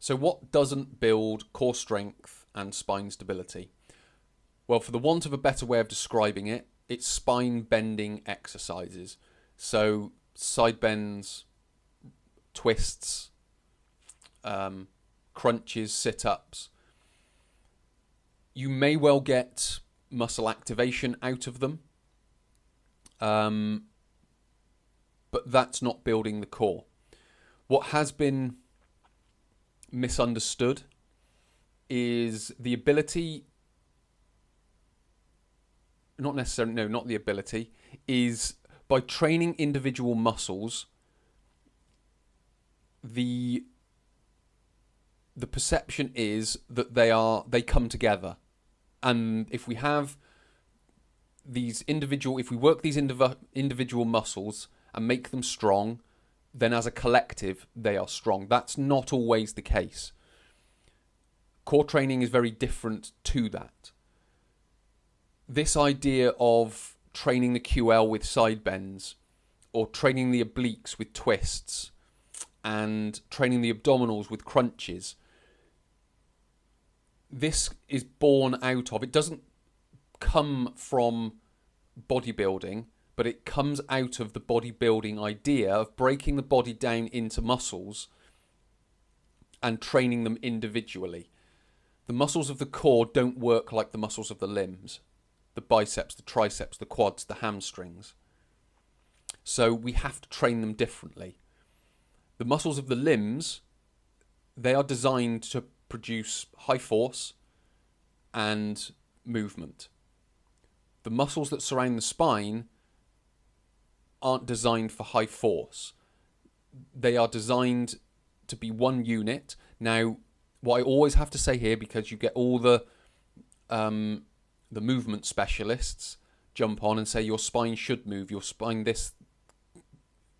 So what doesn't build core strength and spine stability? Well, for the want of a better way of describing it, it's spine bending exercises. So side bends, twists, crunches, sit-ups. You may well get muscle activation out of them, but that's not building the core. What has been misunderstood is the ability, not necessarily, no, not the ability, is by training individual muscles, the perception is that they come together. And if we have if we work these individual muscles and make them strong, then as a collective, they are strong. That's not always the case. Core training is very different to that. This idea of training the QL with side bends, or training the obliques with twists, and training the abdominals with crunches, this is born out of, it doesn't come from bodybuilding, but it comes out of the bodybuilding idea of breaking the body down into muscles and training them individually. The muscles of the core don't work like the muscles of the limbs, the biceps, the triceps, the quads, the hamstrings. So we have to train them differently. The muscles of the limbs, they are designed to produce high force and movement. The muscles that surround the spine aren't designed for high force. They are designed to be one unit. Now, what I always have to say here, because you get all the movement specialists jump on and say your spine should move, your spine this,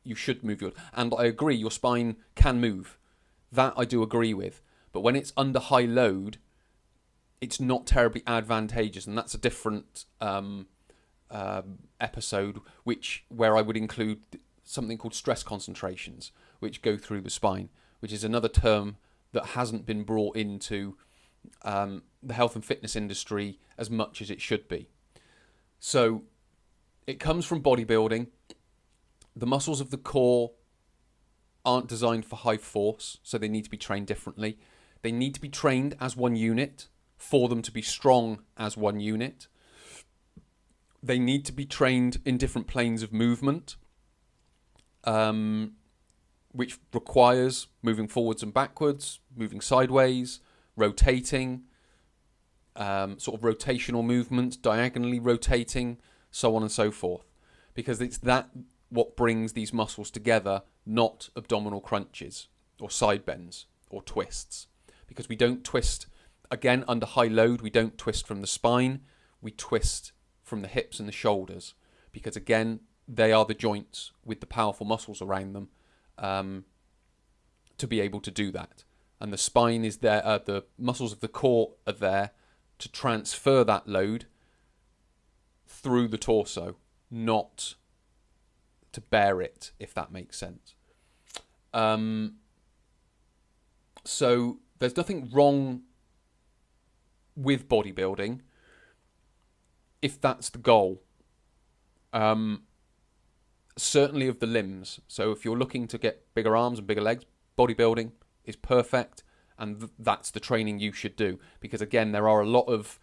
you should move your, and I agree, your spine can move. That I do agree with. But when it's under high load, it's not terribly advantageous, and that's a different episode, where I would include something called stress concentrations, which go through the spine, which is another term that hasn't been brought into the health and fitness industry as much as it should be. So it comes from bodybuilding. The muscles of the core aren't designed for high force, so they need to be trained differently. They need to be trained as one unit for them to be strong as one unit. They need to be trained in different planes of movement, which requires moving forwards and backwards, moving sideways, rotating, sort of rotational movements, diagonally rotating, so on and so forth. Because it's that what brings these muscles together, not abdominal crunches or side bends or twists. Because we don't twist, again, under high load, we don't twist from the spine, we twist from the hips and the shoulders. Because again, they are the joints with the powerful muscles around them to be able to do that. And the spine is there, the muscles of the core are there to transfer that load through the torso, not to bear it, if that makes sense. So there's nothing wrong with bodybuilding if that's the goal. Certainly of the limbs. So if you're looking to get bigger arms and bigger legs, bodybuilding is perfect, and that's the training you should do. Because again, there are a lot of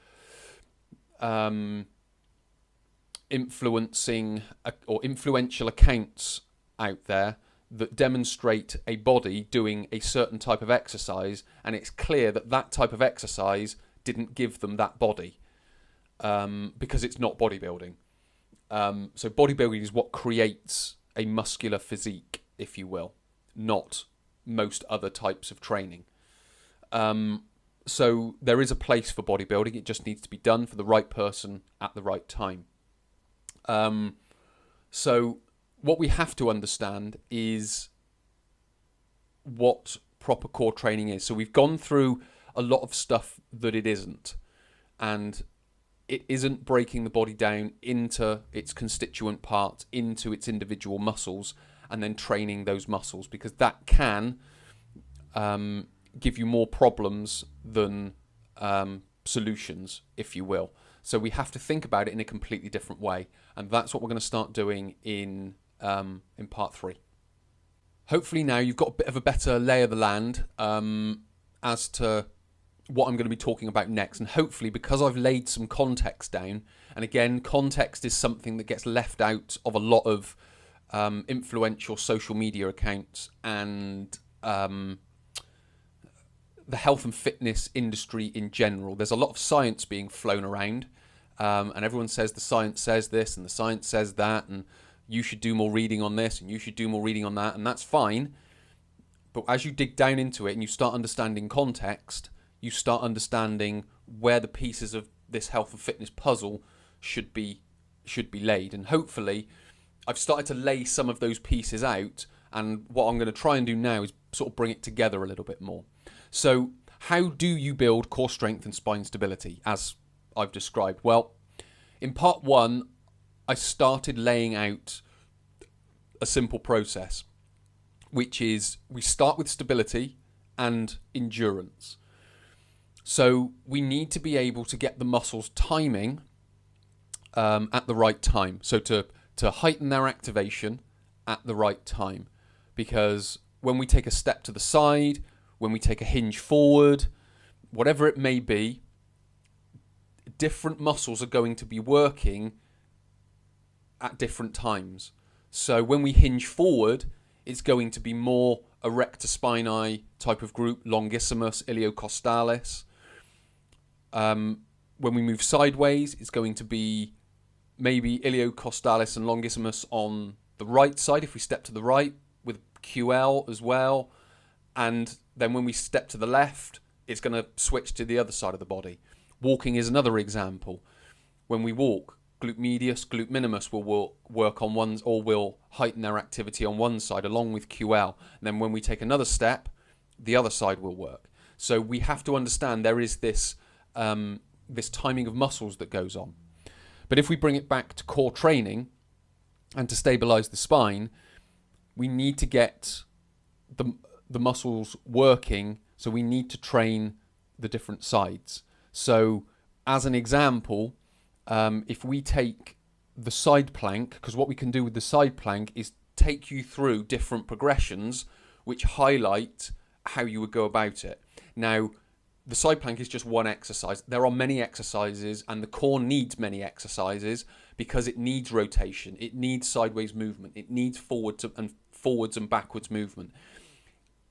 influential accounts out there that demonstrate a body doing a certain type of exercise, and it's clear that that type of exercise didn't give them that body, because it's not bodybuilding. So bodybuilding is what creates a muscular physique, if you will, not most other types of training. So there is a place for bodybuilding. It just needs to be done for the right person at the right time. So what we have to understand is what proper core training is. So we've gone through a lot of stuff that it isn't. And it isn't breaking the body down into its constituent parts, into its individual muscles, and then training those muscles, because that can give you more problems than solutions, if you will. So we have to think about it in a completely different way, and that's what we're going to start doing in part 3. Hopefully now you've got a bit of a better lay of the land as to what I'm going to be talking about next, and hopefully because I've laid some context down, and again, context is something that gets left out of a lot of influential social media accounts and the health and fitness industry in general. There's a lot of science being flown around, and everyone says the science says this and the science says that, and you should do more reading on this and you should do more reading on that, and that's fine. But as you dig down into it and you start understanding context, you start understanding where the pieces of this health and fitness puzzle should be laid. And hopefully I've started to lay some of those pieces out, and what I'm going to try and do now is sort of bring it together a little bit more. So how do you build core strength and spine stability, as I've described? Well, in part 1, I started laying out a simple process, which is we start with stability and endurance. So we need to be able to get the muscles timing at the right time. So to heighten their activation at the right time. Because when we take a step to the side, when we take a hinge forward, whatever it may be, different muscles are going to be working at different times. So when we hinge forward, it's going to be more erector spinae type of group, longissimus, iliocostalis. When we move sideways, it's going to be maybe iliocostalis and longissimus on the right side if we step to the right, with QL as well. And then when we step to the left, it's going to switch to the other side of the body. Walking is another example. When we walk, glute medius, glute minimus will work on one, or will heighten their activity on one side along with QL. And then when we take another step, the other side will work. So we have to understand there is this this timing of muscles that goes on. But if we bring it back to core training and to stabilize the spine, we need to get the muscles working, so we need to train the different sides. So as an example, if we take the side plank, because what we can do with the side plank is take you through different progressions which highlight how you would go about it. Now, the side plank is just one exercise. There are many exercises, and the core needs many exercises because it needs rotation, it needs sideways movement, it needs forwards and backwards movement.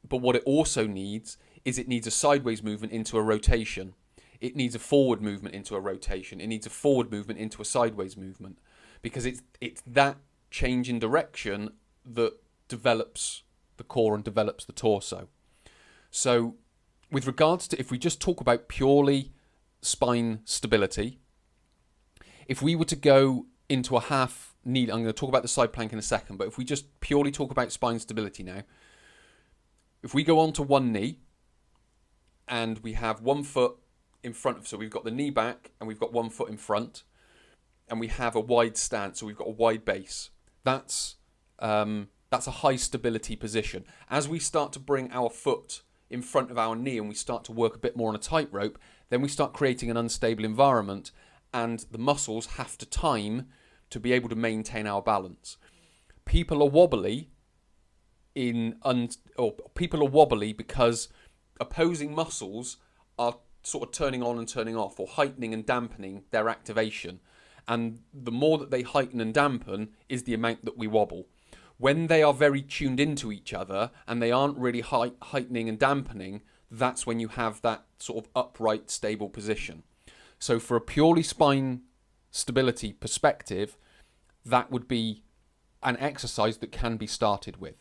But what it also needs is it needs a sideways movement into a rotation. It needs a forward movement into a rotation. It needs a forward movement into a sideways movement, because it's that change in direction that develops the core and develops the torso. So with regards to, if we just talk about purely spine stability, if we were to go into a half knee, I'm going to talk about the side plank in a second, but if we just purely talk about spine stability now, if we go on to one knee and we have one foot in front of, so we've got the knee back and we've got one foot in front, and we have a wide stance, so we've got a wide base. That's a high stability position. As we start to bring our foot in front of our knee and we start to work a bit more on a tightrope, then we start creating an unstable environment, and the muscles have to time to be able to maintain our balance. People are wobbly because opposing muscles are sort of turning on and turning off, or heightening and dampening their activation. And the more that they heighten and dampen is the amount that we wobble. When they are very tuned into each other and they aren't really heightening and dampening, that's when you have that sort of upright, stable position. So for a purely spine stability perspective, that would be an exercise that can be started with.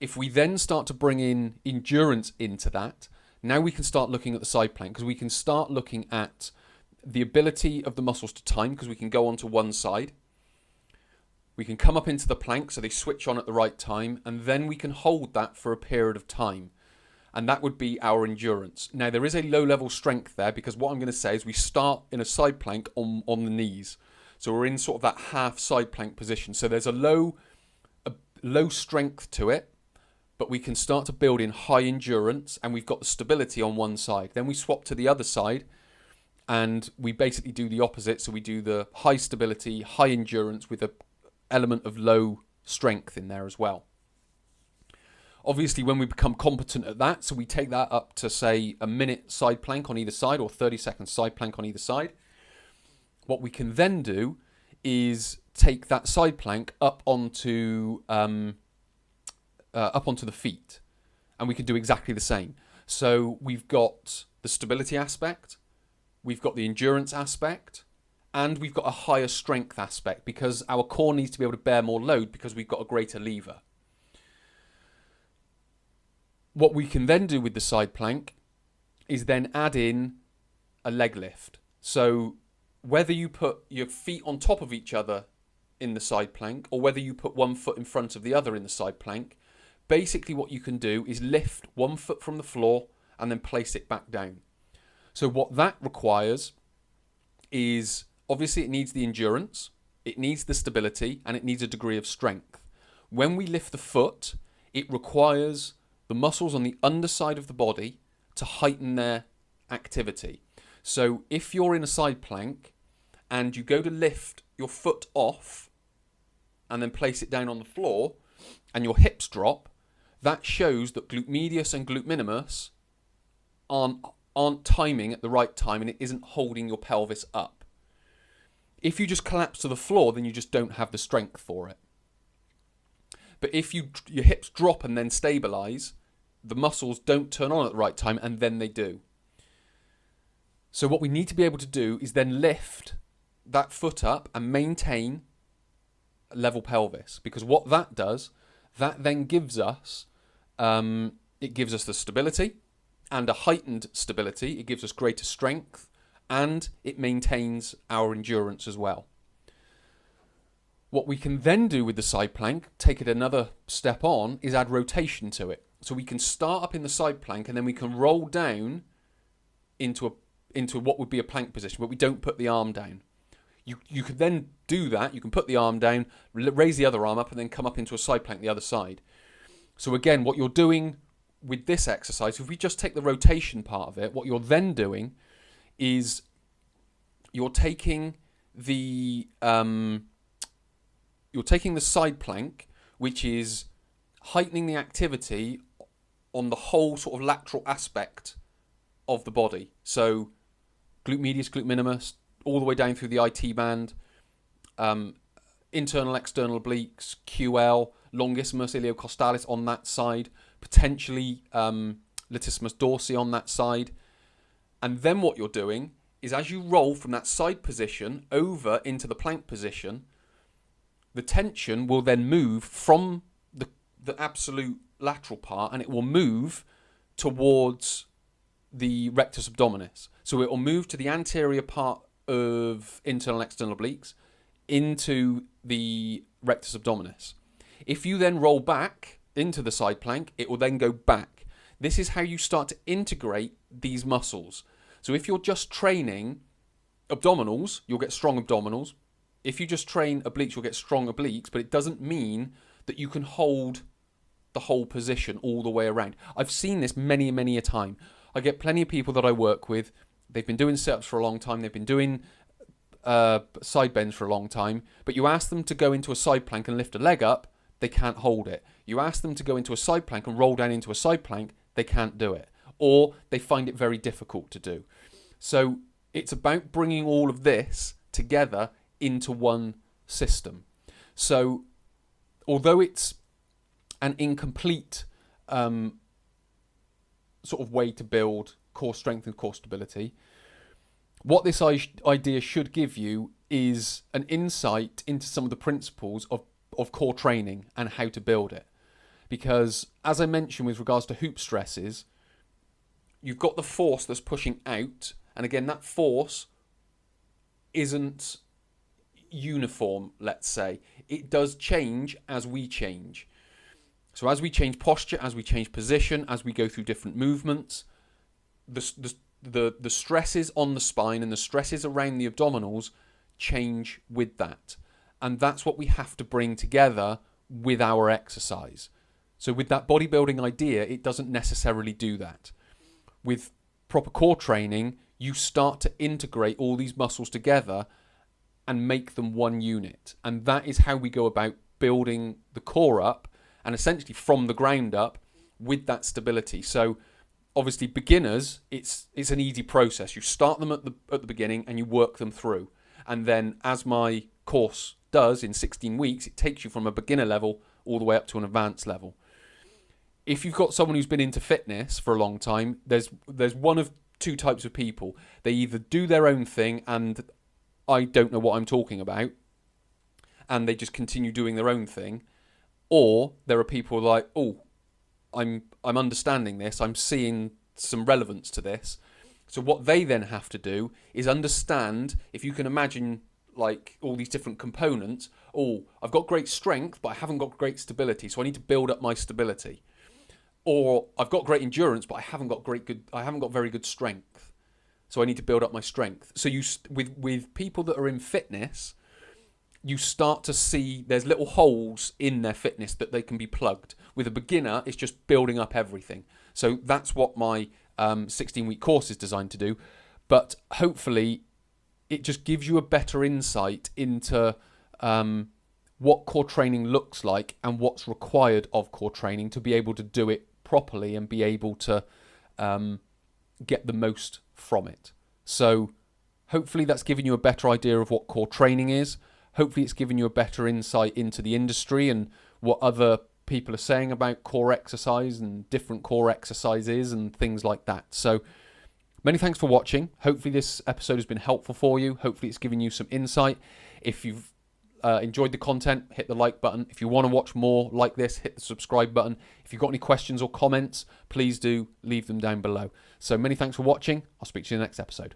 If we then start to bring in endurance into that, now we can start looking at the side plank, because we can start looking at the ability of the muscles to time, because we can go onto one side. We can come up into the plank so they switch on at the right time, and then we can hold that for a period of time. And that would be our endurance. Now, there is a low-level strength there, because what I'm going to say is we start in a side plank on the knees. So we're in sort of that half side plank position. So there's a low strength to it, but we can start to build in high endurance, and we've got the stability on one side. Then we swap to the other side, and we basically do the opposite. So we do the high stability, high endurance with an element of low strength in there as well. Obviously, when we become competent at that, so we take that up to, say, a minute side plank on either side, or 30-second side plank on either side. What we can then do is take that side plank up onto the feet, and we can do exactly the same. So we've got the stability aspect, we've got the endurance aspect, and we've got a higher strength aspect, because our core needs to be able to bear more load because we've got a greater lever. What we can then do with the side plank is then add in a leg lift. So whether you put your feet on top of each other in the side plank, or whether you put one foot in front of the other in the side plank, basically what you can do is lift one foot from the floor and then place it back down. So what that requires is, obviously it needs the endurance, it needs the stability, and it needs a degree of strength. When we lift the foot, it requires the muscles on the underside of the body to heighten their activity. So if you're in a side plank and you go to lift your foot off and then place it down on the floor and your hips drop, that shows that glute medius and glute minimus aren't timing at the right time, and it isn't holding your pelvis up. If you just collapse to the floor, then you just don't have the strength for it. But if your hips drop and then stabilize, the muscles don't turn on at the right time, and then they do. So what we need to be able to do is then lift that foot up and maintain a level pelvis, because what that does, that then gives us, it gives us the stability and a heightened stability. It gives us greater strength, and it maintains our endurance as well. What we can then do with the side plank, take it another step on, is add rotation to it. So we can start up in the side plank, and then we can roll down into what would be a plank position, but we don't put the arm down. You could then do that. You can put the arm down, raise the other arm up, and then come up into a side plank the other side. So again, what you're doing with this exercise, if we just take the rotation part of it, what you're then doing is you're taking the side plank, which is heightening the activity on the whole sort of lateral aspect of the body. So glute medius, glute minimus, all the way down through the IT band, internal, external obliques, QL, longissimus, iliocostalis on that side, potentially latissimus dorsi on that side. And then what you're doing is, as you roll from that side position over into the plank position, the tension will then move from the absolute lateral part, and it will move towards the rectus abdominis. So it will move to the anterior part of internal and external obliques into the rectus abdominis. If you then roll back into the side plank, it will then go back. This is how you start to integrate these muscles. So if you're just training abdominals, you'll get strong abdominals. If you just train obliques, you'll get strong obliques, but it doesn't mean that you can hold the whole position all the way around. I've seen this many, many a time. I get plenty of people that I work with. They've been doing sit-ups for a long time. They've been doing side bends for a long time. But you ask them to go into a side plank and lift a leg up, they can't hold it. You ask them to go into a side plank and roll down into a side plank, they can't do it. Or they find it very difficult to do. So it's about bringing all of this together into one system. So although it's an incomplete sort of way to build core strength and core stability, what this idea should give you is an insight into some of the principles of core training and how to build it. Because as I mentioned with regards to hoop stresses, you've got the force that's pushing out, and again, that force isn't uniform, let's say. It does change as we change. So as we change posture, as we change position, as we go through different movements, the stresses on the spine and the stresses around the abdominals change with that. And that's what we have to bring together with our exercise. So with that bodybuilding idea, it doesn't necessarily do that. With proper core training, you start to integrate all these muscles together and make them one unit. And that is how we go about building the core up, and essentially from the ground up with that stability. So obviously beginners, it's an easy process. You start them at the beginning and you work them through. And then as my course does in 16 weeks, it takes you from a beginner level all the way up to an advanced level. If you've got someone who's been into fitness for a long time, there's one of two types of people. They either do their own thing and I don't know what I'm talking about, and they just continue doing their own thing, or there are people like, oh, I'm understanding this, I'm seeing some relevance to this. So what they then have to do is understand, if you can imagine like all these different components, oh, I've got great strength, but I haven't got great stability, so I need to build up my stability. Or I've got great endurance, but I haven't got very good strength, so I need to build up my strength. So with people that are in fitness, you start to see there's little holes in their fitness that they can be plugged. With a beginner, it's just building up everything. So that's what my 16-week course is designed to do. But hopefully, it just gives you a better insight into what core training looks like and what's required of core training to be able to do it properly and be able to get the most from it. So hopefully that's given you a better idea of what core training is. Hopefully it's given you a better insight into the industry and what other people are saying about core exercise and different core exercises and things like that. So many thanks for watching. Hopefully this episode has been helpful for you. Hopefully it's given you some insight. If you've enjoyed the content, hit the like button. If you want to watch more like this, hit the subscribe button. If you've got any questions or comments, please do leave them down below. So many thanks for watching. I'll speak to you in the next episode.